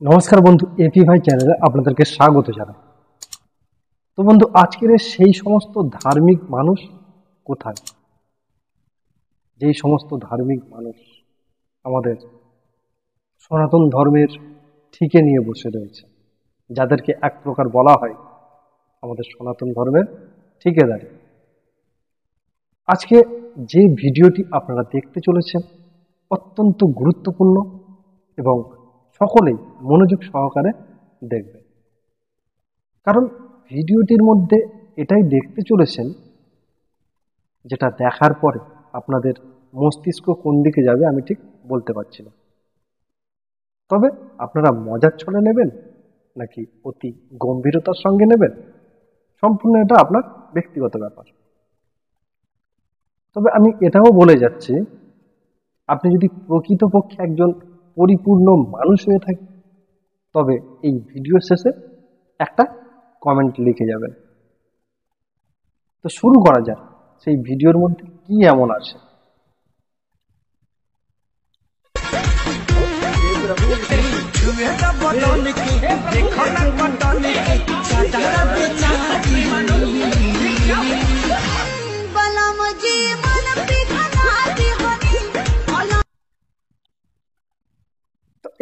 নমস্কার বন্ধু, এপি ভাই চ্যানেলে আপনাদেরকে স্বাগত জানাই। তো বন্ধু, আজকের সেই সমস্ত ধার্মিক মানুষ কোথায়? যেই সমস্ত ধার্মিক মানুষ আমাদের সনাতন ধর্মের ঠিকে নিয়ে বসে রয়েছে, যাদেরকে এক প্রকার বলা হয় আমাদের সনাতন ধর্মের ঠিকেদারি। আজকে যে ভিডিওটি আপনারা দেখতে চলেছেন অত্যন্ত গুরুত্বপূর্ণ এবং সকলেই মনোযোগ সহকারে দেখবেন, কারণ ভিডিওটির মধ্যে এটাই দেখতে চলেছেন যেটা দেখার পরে আপনাদের মস্তিষ্ক কোন দিকে যাবে আমি ঠিক বলতে পারছি না। তবে আপনারা মজার ছলে নেবেন নাকি অতি গম্ভীরতার সঙ্গে নেবেন, সম্পূর্ণ এটা আপনার ব্যক্তিগত ব্যাপার। তবে আমি এটাও বলে যাচ্ছি, আপনি যদি প্রকৃতপক্ষে একজন পরিপূর্ণ মানুষ হয়ে থাকেন তবে এই ভিডিও শেষে একটা কমেন্ট লিখে যাবেন। তো শুরু করা যাক, সেই ভিডিওর মধ্যে কি এমন আছে।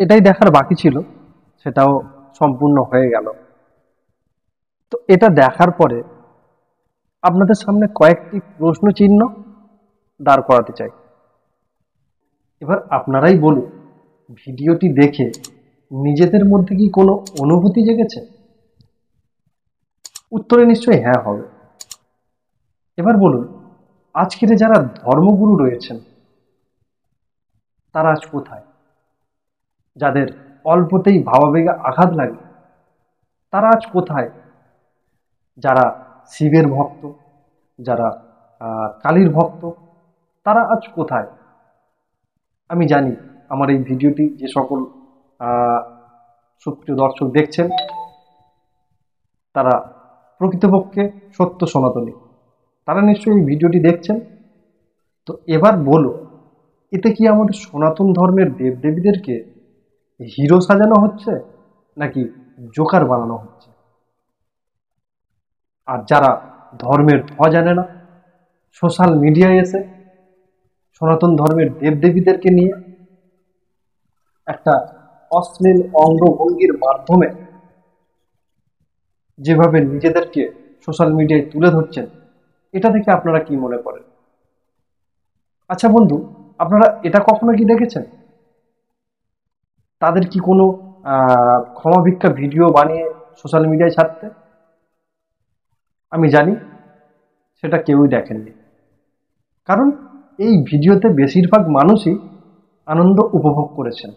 এটাই দেখার বাকি ছিল, সেটাও সম্পূর্ণ হয়ে গেল। তো এটা দেখার পরে আপনাদের সামনে কয়েকটি প্রশ্ন চিহ্ন দাঁড় করাতে চাই। এবার আপনারাই বলুন, ভিডিওটি দেখে নিজেদের মধ্যে কি কোনো অনুভূতি জেগেছে? উত্তরে নিশ্চয়ই হ্যাঁ হবে। এবার বলুন, আজকের যারা ধর্মগুরু রয়েছেন তারা আজ কোথায়? যাদের অল্পতেই ভাবাবেগে আঘাত লাগে তারা আজ কোথায়? যারা শিবের ভক্ত, যারা কালীর ভক্ত, তারা আজ কোথায়? আমি জানি আমার এই ভিডিওটি যে সকল সুপ্রিয় দর্শক দেখছেন তারা প্রকৃতপক্ষে সত্য সনাতনী, তারা নিশ্চয়ই এই ভিডিওটি দেখছেন। তো এবার বলো, এতে কি আমাদের সনাতন ধর্মের দেবদেবীদেরকে হিরো সাজানো হচ্ছে নাকি জোকার বানানো হচ্ছে? আর যারা ধর্মের ধ জানে না, সোশ্যাল মিডিয়ায় এসে সনাতন ধর্মের দেবদেবীদেরকে নিয়ে একটা অশ্লীল অঙ্গভঙ্গির মাধ্যমে যেভাবে নিজেদেরকে সোশ্যাল মিডিয়ায় তুলে ধরছেন, এটা দেখে আপনারা কি মনে করেন? আচ্ছা বন্ধু, আপনারা এটা কখনো কি দেখেছেন তাদের কি কোনো ক্ষমা ভিক্ষা ভিডিও বানিয়ে সোশ্যাল মিডিয়ায় ছাড়তে? আমি জানি সেটা কেউই দেখেননি, কারণ এই ভিডিওতে বেশিরভাগ মানুষই আনন্দ উপভোগ করেছেন,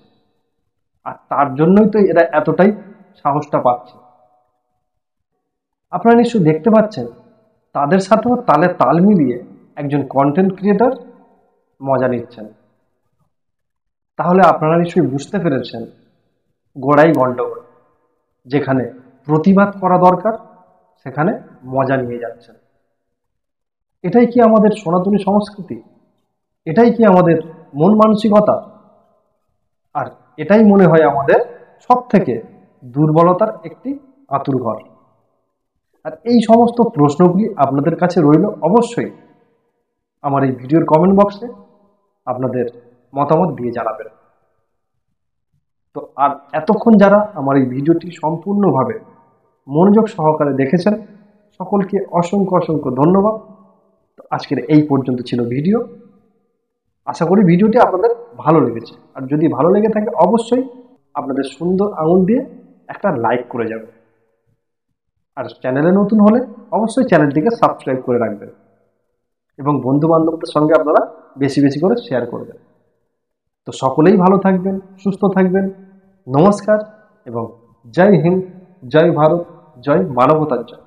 আর তার জন্যই তো এরা এতটাই সাহসটা পাচ্ছে। আপনারা নিশ্চয়ই দেখতে পাচ্ছেন তাদের সাথেও তালে তাল মিলিয়ে একজন কন্টেন্ট ক্রিয়েটর মজা নিচ্ছেন। তাহলে আপনারা নিশ্চয়ই বুঝতে পেরেছেন গোড়াই গন্ডগোল। যেখানে প্রতিবাদ করা দরকার সেখানে মজা নিয়ে যাচ্ছেন। এটাই কি আমাদের সনাতনী সংস্কৃতি? এটাই কি আমাদের মন মানসিকতা? আর এটাই মনে হয় আমাদের সব থেকে দুর্বলতার একটি আঁতুড়ঘর। আর এই সমস্ত প্রশ্নগুলি আপনাদের কাছে রইল, অবশ্যই আমার এই ভিডিওর কমেন্ট বক্সে আপনাদের মতামত দিয়ে জানাবেন। তো আর এতক্ষণ যারা আমার এই ভিডিওটি সম্পূর্ণভাবে মনোযোগ সহকারে দেখেছেন সকলকে অসংখ্য অসংখ্য ধন্যবাদ। তো আজকের এই পর্যন্ত ছিল ভিডিও। আশা করি ভিডিওটি আপনাদের ভালো লেগেছে, আর যদি ভালো লেগে থাকে অবশ্যই আপনাদের সুন্দর আঙুল দিয়ে একটা লাইক করে যাবেন। আর চ্যানেলে নতুন হলে অবশ্যই চ্যানেলটিকে সাবস্ক্রাইব করে রাখবেন এবং বন্ধু বান্ধবদের সঙ্গে আপনারা বেশি বেশি করে শেয়ার করবেন। তো সকলেই ভালো থাকবেন, সুস্থ থাকবেন। নমস্কার এবং জয় হিন্দ, জয় ভারত, জয় মানবতার জয়।